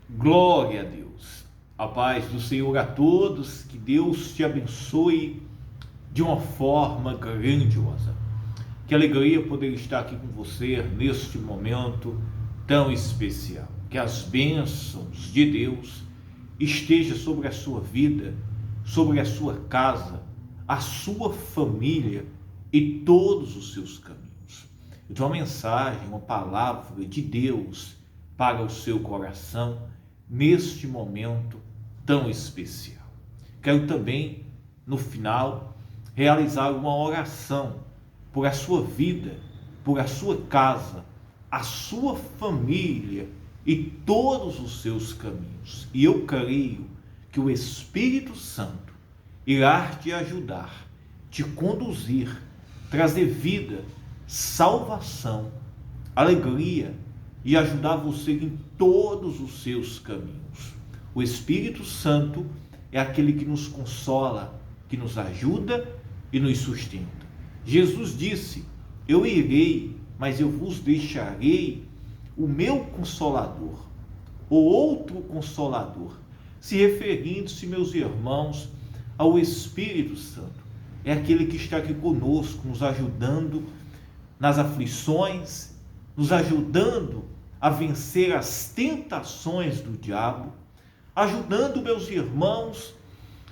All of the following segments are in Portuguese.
Glória a Deus. A paz do Senhor a todos, que Deus te abençoe de uma forma grandiosa. Que alegria poder estar aqui com você neste momento tão especial. Que as bênçãos de Deus estejam sobre a sua vida, sobre a sua casa, a sua família e todos os seus caminhos. Eu tenho uma mensagem, uma palavra de Deus para o seu coração neste momento tão especial. Quero também, no final, realizar uma oração por a sua vida, por a sua casa, a sua família e todos os seus caminhos. E eu creio que o Espírito Santo irá te ajudar, te conduzir, trazer vida, salvação, alegria e ajudar você em todos os seus caminhos. O Espírito Santo é aquele que nos consola, que nos ajuda e nos sustenta. Jesus disse: eu irei, mas eu vos deixarei o meu Consolador, o outro Consolador, se referindo-se, meus irmãos, ao Espírito Santo. É aquele que está aqui conosco, nos ajudando nas aflições, nos ajudando a vencer as tentações do diabo, ajudando, meus irmãos,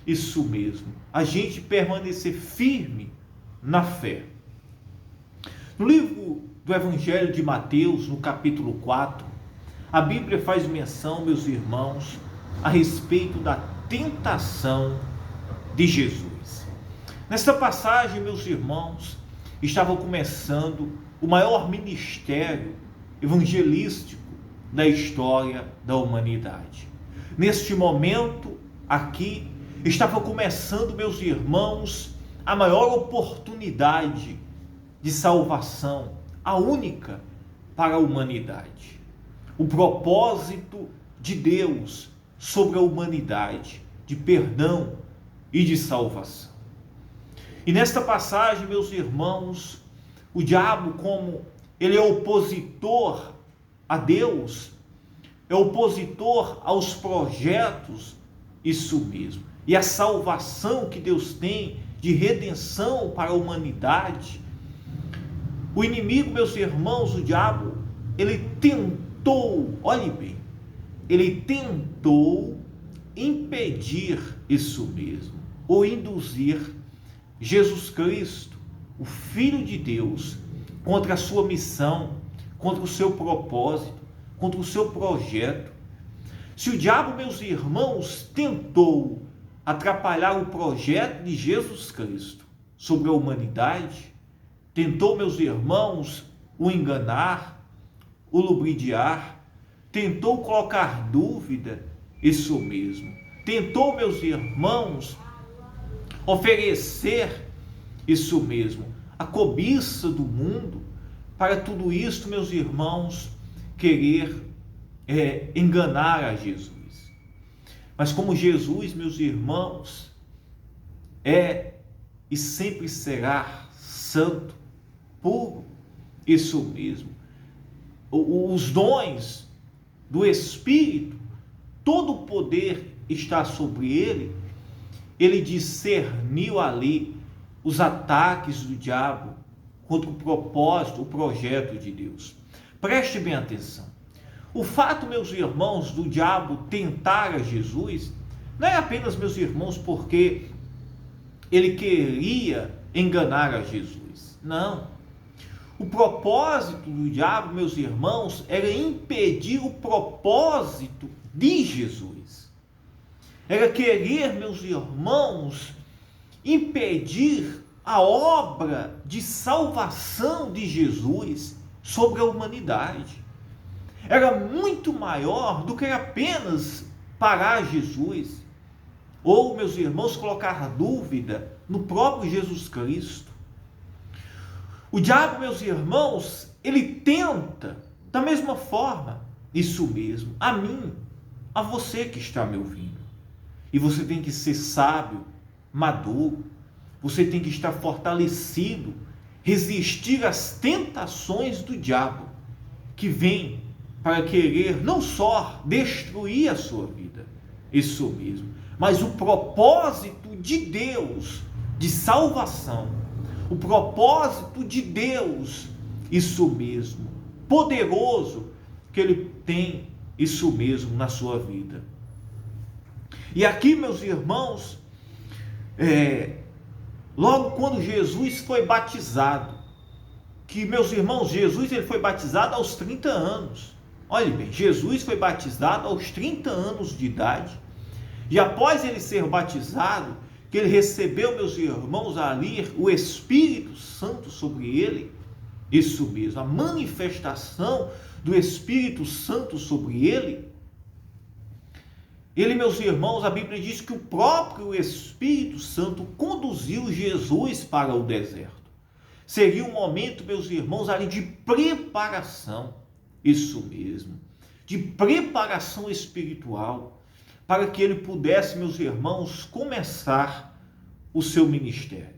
isso mesmo, a gente permanecer firme na fé. No livro do Evangelho de Mateus, no capítulo 4, a Bíblia faz menção, meus irmãos, a respeito da tentação de Jesus. Nesta passagem, meus irmãos, estava começando o maior ministério evangelístico da história da humanidade. Neste momento aqui estava começando, meus irmãos, a maior oportunidade de salvação, a única para a humanidade. O propósito de Deus sobre a humanidade, de perdão e de salvação. E nesta passagem, meus irmãos, o diabo, como ele é opositor a Deus, é opositor aos projetos, isso mesmo, e a salvação que Deus tem de redenção para a humanidade. O inimigo, meus irmãos, o diabo, ele tentou, olhe bem, ele tentou impedir isso mesmo, ou induzir Jesus Cristo, o Filho de Deus, contra a sua missão, contra o seu propósito, contra o seu projeto. Se o diabo, meus irmãos, tentou atrapalhar o projeto de Jesus Cristo sobre a humanidade, tentou, meus irmãos, o enganar, o ludibriar, tentou colocar dúvida, isso mesmo, tentou, meus irmãos, oferecer, isso mesmo, a cobiça do mundo, para tudo isto, meus irmãos, querer enganar a Jesus. Mas como Jesus, meus irmãos, é e sempre será santo, puro, isso mesmo, os dons do Espírito, todo o poder está sobre ele, ele discerniu ali os ataques do diabo contra o propósito, o projeto de Deus. Preste bem atenção. O fato, meus irmãos, do diabo tentar a Jesus, não é apenas, meus irmãos, porque ele queria enganar a Jesus. Não. O propósito do diabo, meus irmãos, era impedir o propósito de Jesus. Era querer, meus irmãos, impedir a obra de salvação de Jesus sobre a humanidade. Era muito maior do que apenas parar Jesus, ou, meus irmãos, colocar dúvida no próprio Jesus Cristo. O diabo, meus irmãos, ele tenta da mesma forma, isso mesmo, a mim, a você que está me ouvindo. E você tem que ser sábio, maduro, você tem que estar fortalecido, resistir às tentações do diabo, que vem para querer não só destruir a sua vida, isso mesmo, mas o propósito de Deus de salvação, o propósito de Deus, isso mesmo, poderoso, que Ele tem, isso mesmo, na sua vida. E aqui, meus irmãos, logo quando Jesus foi batizado, que, meus irmãos, Jesus ele foi batizado aos 30 anos. Olhe bem, Jesus foi batizado aos 30 anos de idade, e após ele ser batizado, que ele recebeu, meus irmãos, ali o Espírito Santo sobre ele, isso mesmo, a manifestação do Espírito Santo sobre ele. Ele, meus irmãos, a Bíblia diz que o próprio Espírito Santo conduziu Jesus para o deserto. Seria um momento, meus irmãos, ali de preparação, isso mesmo, de preparação espiritual, para que ele pudesse, meus irmãos, começar o seu ministério.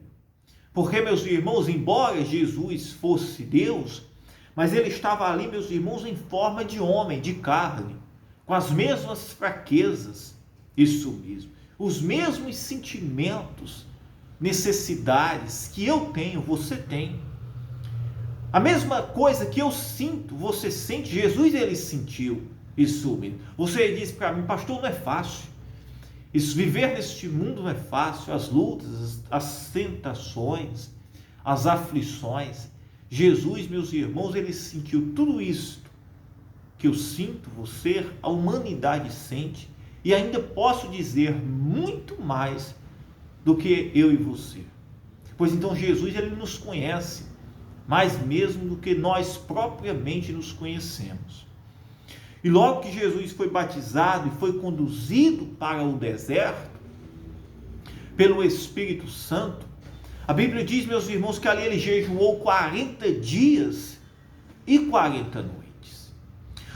Porque, meus irmãos, embora Jesus fosse Deus, mas ele estava ali, meus irmãos, em forma de homem, de carne, com as mesmas fraquezas, isso mesmo, os mesmos sentimentos, necessidades que eu tenho, você tem. A mesma coisa que eu sinto, você sente, Jesus ele sentiu, isso mesmo. Você diz para mim, pastor, não é fácil. Isso, viver neste mundo não é fácil, as lutas, as tentações, as aflições. Jesus, meus irmãos, ele sentiu tudo isso que eu sinto, você, a humanidade sente, e ainda posso dizer muito mais do que eu e você. Pois então Jesus, ele nos conhece, mais mesmo do que nós propriamente nos conhecemos. E logo que Jesus foi batizado e foi conduzido para o deserto, pelo Espírito Santo, a Bíblia diz, meus irmãos, que ali ele jejuou 40 dias e 40 noites.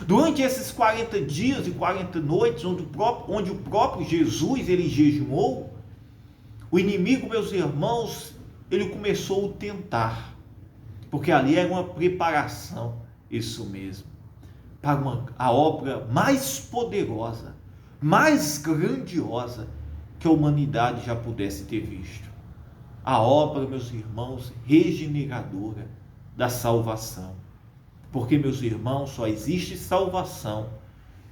Durante esses 40 dias e 40 noites, onde o próprio Jesus ele jejuou, o inimigo, meus irmãos, ele começou a tentar, porque ali era uma preparação, isso mesmo, para a obra mais poderosa, mais grandiosa que a humanidade já pudesse ter visto. A obra, meus irmãos, regeneradora da salvação. Porque, meus irmãos, só existe salvação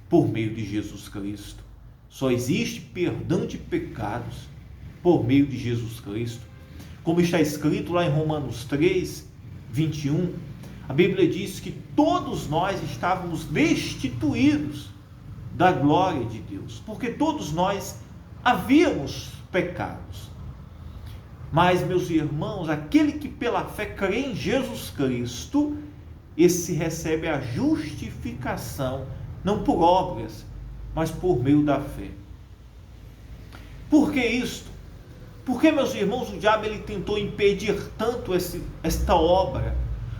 por meio de Jesus Cristo. Só existe perdão de pecados por meio de Jesus Cristo. Como está escrito lá em Romanos 3, 21, a Bíblia diz que todos nós estávamos destituídos da glória de Deus, porque todos nós havíamos pecados. Mas, meus irmãos, aquele que pela fé crê em Jesus Cristo, esse recebe a justificação, não por obras, mas por meio da fé. Por que isto? Porque, meus irmãos, o diabo ele tentou impedir tanto esta obra,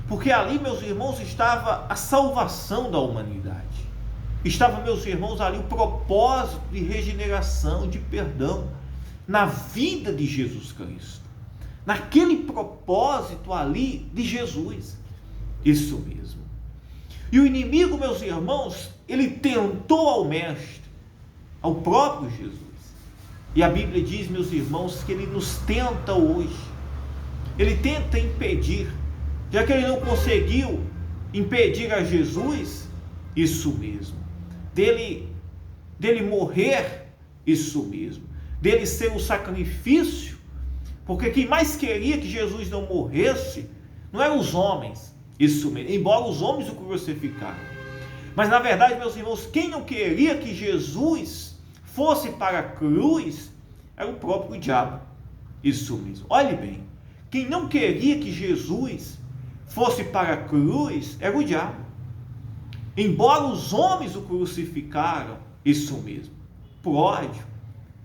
porque ali, meus irmãos, estava a salvação da humanidade. Estava, meus irmãos, ali o propósito de regeneração, de perdão, na vida de Jesus Cristo. Naquele propósito ali de Jesus. Isso mesmo. E o inimigo, meus irmãos, ele tentou ao mestre, ao próprio Jesus. E a Bíblia diz, meus irmãos, que ele nos tenta hoje. Ele tenta impedir, já que ele não conseguiu impedir a Jesus, isso mesmo, dele morrer, isso mesmo, dele ser o sacrifício, porque quem mais queria que Jesus não morresse, não eram os homens, isso mesmo, embora os homens o crucificaram, mas na verdade, meus irmãos, quem não queria que Jesus fosse para a cruz, era o próprio diabo, isso mesmo. Olhe bem, quem não queria que Jesus fosse para a cruz, era o diabo, embora os homens o crucificaram, isso mesmo, por ódio,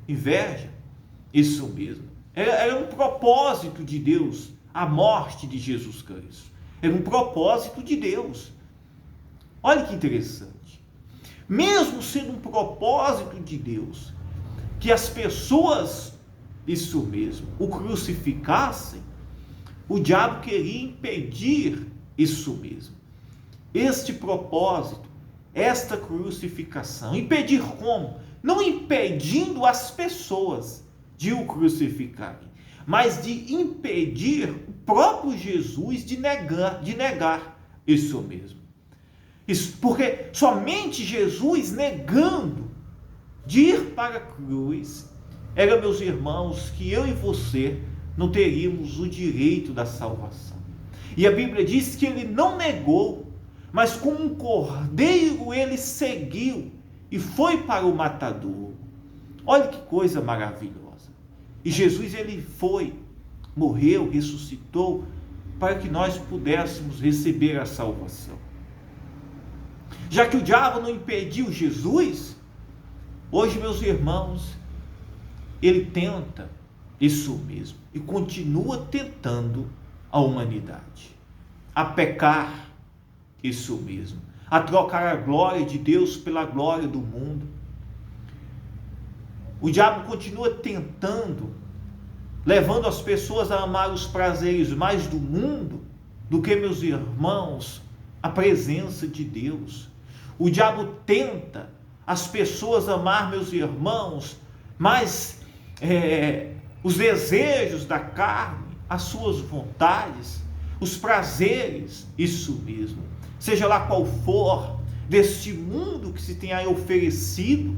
inveja, isso mesmo, era um propósito de Deus, a morte de Jesus Cristo, era um propósito de Deus. Olha que interessante, mesmo sendo um propósito de Deus, que as pessoas, isso mesmo, o crucificassem, o diabo queria impedir isso mesmo, este propósito esta crucificação. Impedir como? Não impedindo as pessoas de o crucificarem, mas de impedir o próprio Jesus de negar isso mesmo. Isso, porque somente Jesus negando de ir para a cruz, era, meus irmãos, que eu e você não teríamos o direito da salvação. E a Bíblia diz que ele não negou, mas como um cordeiro ele seguiu e foi para o matadouro. Olha que coisa maravilhosa. E Jesus ele foi, morreu, ressuscitou, para que nós pudéssemos receber a salvação. Já que o diabo não impediu Jesus, hoje, meus irmãos, ele tenta isso mesmo e continua tentando a humanidade a pecar, isso mesmo, a trocar a glória de Deus pela glória do mundo. O diabo continua tentando, levando as pessoas a amar os prazeres mais do mundo do que, meus irmãos, a presença de Deus. O diabo tenta as pessoas amar, meus irmãos, mais os desejos da carne, as suas vontades, os prazeres, isso mesmo, seja lá qual for, deste mundo que se tem aí oferecido,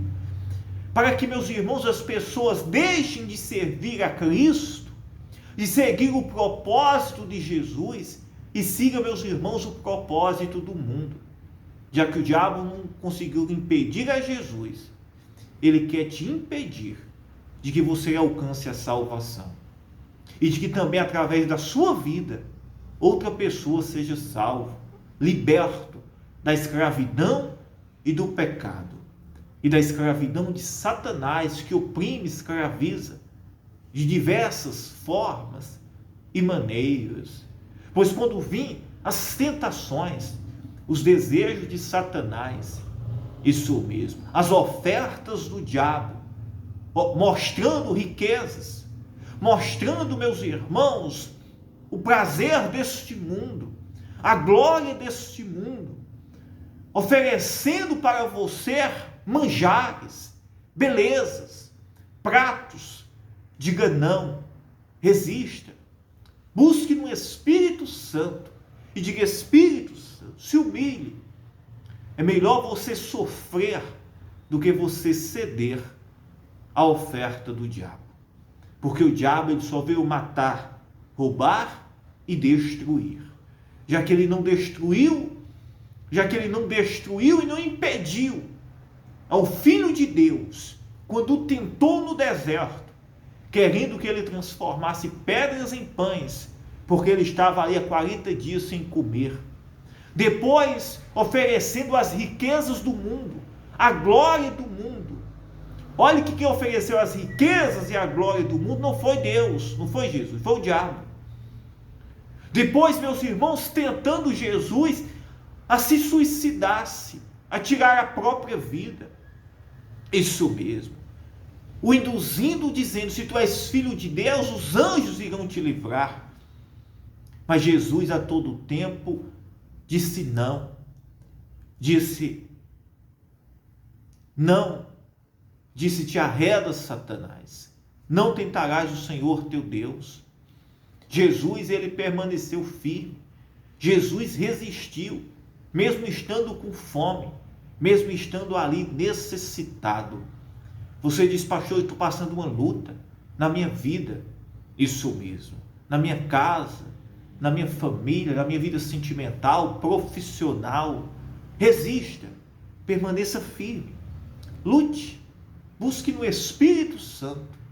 para que, meus irmãos, as pessoas deixem de servir a Cristo, de seguir o propósito de Jesus e sigam, meus irmãos, o propósito do mundo. Já que o diabo não conseguiu impedir a Jesus, ele quer te impedir de que você alcance a salvação. E de que também, através da sua vida, outra pessoa seja salva, liberto da escravidão e do pecado. E da escravidão de Satanás, que oprime, escraviza, de diversas formas e maneiras. Pois quando vêm as tentações, os desejos de Satanás, isso mesmo, as ofertas do diabo, mostrando riquezas, mostrando, meus irmãos, o prazer deste mundo, a glória deste mundo, oferecendo para você manjares, belezas, pratos. Diga não, resista, busque no Espírito Santo e diga: Espírito Santo, se humilhe. É melhor você sofrer do que você ceder à oferta do diabo, porque o diabo ele só veio matar, roubar e destruir. Já que ele não destruiu e não impediu ao Filho de Deus, quando o tentou no deserto, querendo que ele transformasse pedras em pães, porque ele estava ali há 40 dias sem comer. Depois, oferecendo as riquezas do mundo, a glória do mundo. Olha que quem ofereceu as riquezas e a glória do mundo não foi Deus, não foi Jesus, foi o diabo. Depois, meus irmãos, tentando Jesus a se suicidasse, a tirar a própria vida. Isso mesmo. O induzindo, dizendo: se tu és filho de Deus, os anjos irão te livrar. Mas Jesus a todo tempo disse não. Disse não. Disse: te arredas, Satanás. Não tentarás o Senhor teu Deus. Jesus, ele permaneceu firme. Jesus resistiu, mesmo estando com fome, mesmo estando ali necessitado. Você diz: pastor, eu estou passando uma luta na minha vida. Isso mesmo. Na minha casa, na minha família, na minha vida sentimental, profissional. Resista, permaneça firme, lute, busque no Espírito Santo,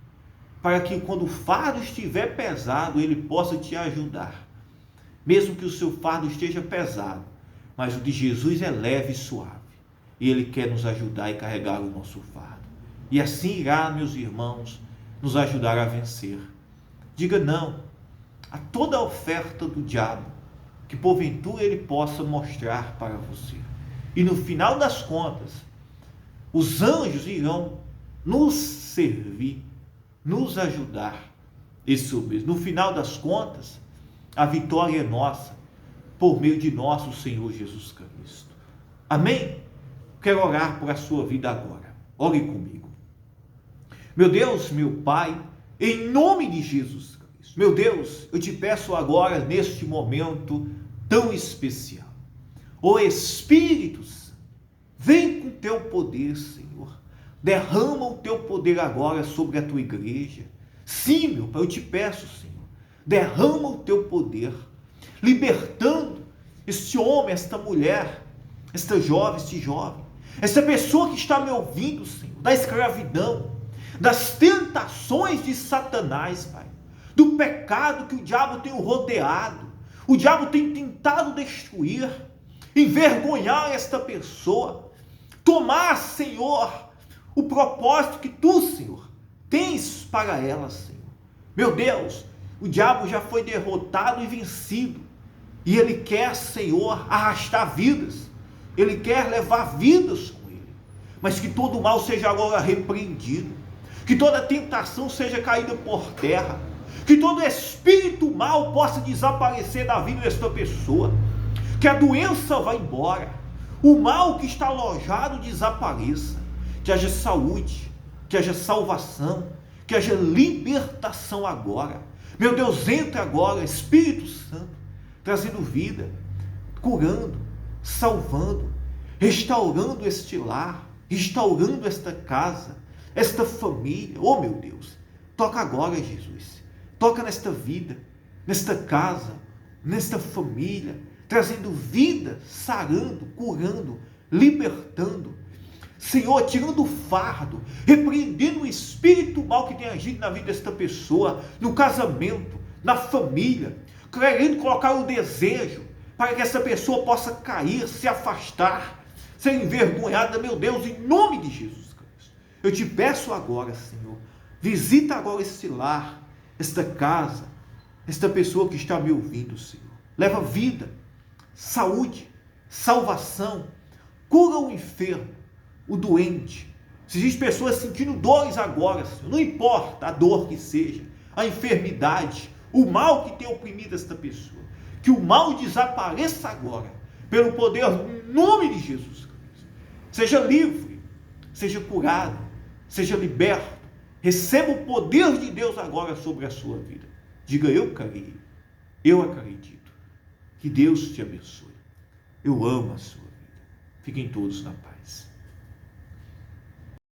para que quando o fardo estiver pesado, ele possa te ajudar. Mesmo que o seu fardo esteja pesado, mas o de Jesus é leve e suave, e ele quer nos ajudar e carregar o nosso fardo. E assim irá, meus irmãos, nos ajudar a vencer. Diga não a toda a oferta do diabo, que porventura ele possa mostrar para você. E no final das contas, os anjos irão nos servir, nos ajudar. Isso mesmo. No final das contas, a vitória é nossa, por meio de nosso Senhor Jesus Cristo. Amém? quero orar por a sua vida agora. Ore comigo. Meu Deus, meu Pai, em nome de Jesus Cristo. Meu Deus, eu te peço agora, neste momento tão especial. Ó Espírito Santo, vem com teu poder, Senhor. Derrama o teu poder agora sobre a tua igreja. Sim, meu Pai, eu te peço, Senhor. Derrama o teu poder, libertando este homem, esta mulher, esta jovem, este jovem, esta pessoa que está me ouvindo, Senhor, da escravidão, das tentações de Satanás, Pai, do pecado que o diabo tem o rodeado, o diabo tem tentado destruir, envergonhar esta pessoa, tomar, Senhor, o propósito que tu, Senhor, tens para ela, Senhor. Meu Deus, o diabo já foi derrotado e vencido, e ele quer, Senhor, arrastar vidas, ele quer levar vidas com ele, mas que todo mal seja agora repreendido, que toda tentação seja caída por terra, que todo espírito mal possa desaparecer da vida desta pessoa, que a doença vá embora, o mal que está alojado desapareça, que haja saúde, que haja salvação, que haja libertação agora. Meu Deus, entra agora, Espírito Santo, trazendo vida, curando, salvando, restaurando este lar, restaurando esta casa, esta família. Oh, meu Deus, toca agora, Jesus, toca nesta vida, nesta casa, nesta família, trazendo vida, sarando, curando, libertando, Senhor, tirando o fardo, repreendendo o espírito mal que tem agido na vida desta pessoa, no casamento, na família, querendo colocar o desejo para que essa pessoa possa cair, se afastar, ser envergonhada. Meu Deus, em nome de Jesus Cristo, eu te peço agora, Senhor, visita agora este lar, esta casa, esta pessoa que está me ouvindo, Senhor. Leva vida, saúde, salvação, cura o enfermo, o doente. Se existem pessoas sentindo dores agora, Senhor, não importa a dor que seja, a enfermidade, o mal que tem oprimido esta pessoa, que o mal desapareça agora, pelo poder no nome de Jesus Cristo. Seja livre, seja curado, seja liberto, receba o poder de Deus agora sobre a sua vida. Diga: eu creio, eu acredito. Que Deus te abençoe. Eu amo a sua vida. Fiquem todos na paz.